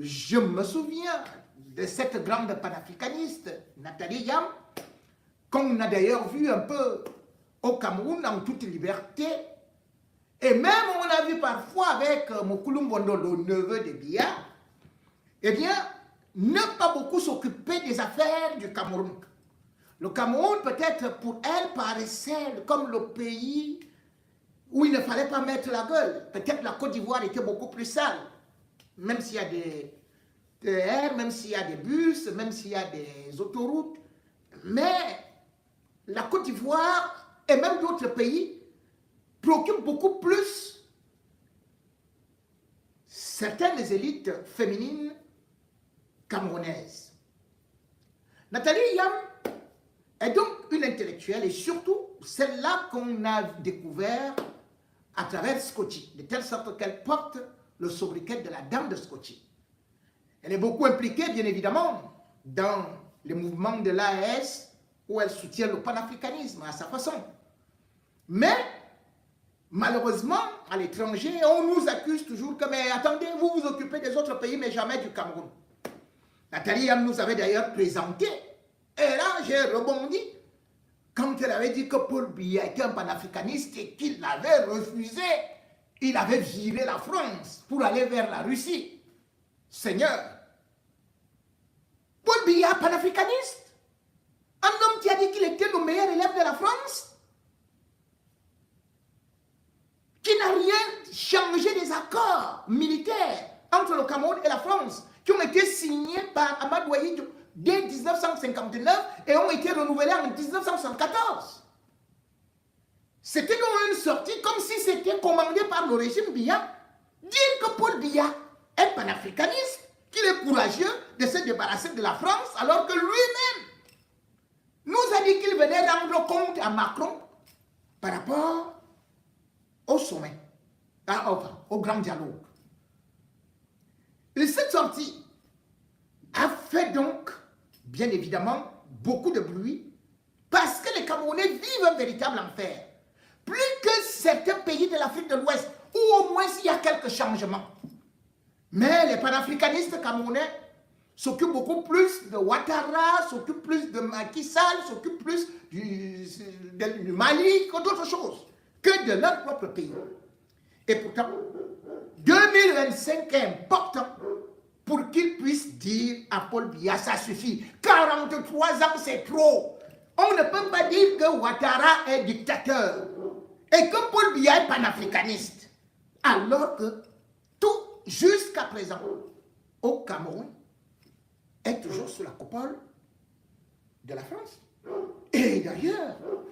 je me souviens de cette grande panafricaniste, Nathalie Yam, qu'on a d'ailleurs vu un peu au Cameroun en toute liberté. Et même on a vu parfois avec Mokulu Mbondo, le neveu de Biya, eh bien, ne pas beaucoup s'occuper des affaires du Cameroun. Le Cameroun, peut-être pour elle, paraissait comme le pays où il ne fallait pas mettre la gueule. Peut-être la Côte d'Ivoire était beaucoup plus sale, même s'il y a des TR, même s'il y a des bus, même s'il y a des autoroutes. Mais la Côte d'Ivoire et même d'autres pays préoccupent beaucoup plus certaines élites féminines camerounaises. Nathalie Yam est donc une intellectuelle et surtout celle-là qu'on a découvert à travers Scotty, de telle sorte qu'elle porte le sobriquet de la dame de Scotty. Elle est beaucoup impliquée, bien évidemment, dans les mouvements de l'AES où elle soutient le panafricanisme à sa façon. Mais, malheureusement, à l'étranger, on nous accuse toujours que, mais attendez, vous vous occupez des autres pays, mais jamais du Cameroun. Nathalie Yam nous avait d'ailleurs présenté, et là, j'ai rebondi, quand elle avait dit que Paul Biya était un panafricaniste et qu'il l'avait refusé, il avait viré la France pour aller vers la Russie. Seigneur, Paul Biya, panafricaniste, un homme qui a dit qu'il était le meilleur élève de la France, qui n'a rien changé des accords militaires entre le Cameroun et la France, qui ont été signés par Amadou Ahidjo dès 1959 et ont été renouvelés en 1974. C'était donc une sortie comme si c'était commandé par le régime Biya. Dire que Paul Biya est panafricaniste, qu'il est courageux de se débarrasser de la France, alors que lui-même nous a dit qu'il venait rendre compte à Macron par rapport au sommet, enfin, au grand dialogue. Et cette sortie a fait donc, bien évidemment, beaucoup de bruit, parce que les Camerounais vivent un véritable enfer. Plus que certains pays de l'Afrique de l'Ouest, où au moins il y a quelques changements. Mais les panafricanistes camerounais s'occupent beaucoup plus de Ouattara, s'occupent plus de Macky Sall, s'occupent plus du Mali que d'autres choses, que de leur propre pays. Et pourtant, 2025 est important pour qu'ils puissent dire à Paul Biya, ça suffit. 43 ans, c'est trop. On ne peut pas dire que Ouattara est dictateur et que Paul Biya est panafricaniste. Alors que tout, jusqu'à présent, au Cameroun, est toujours sous la coupole de la France. Et d'ailleurs,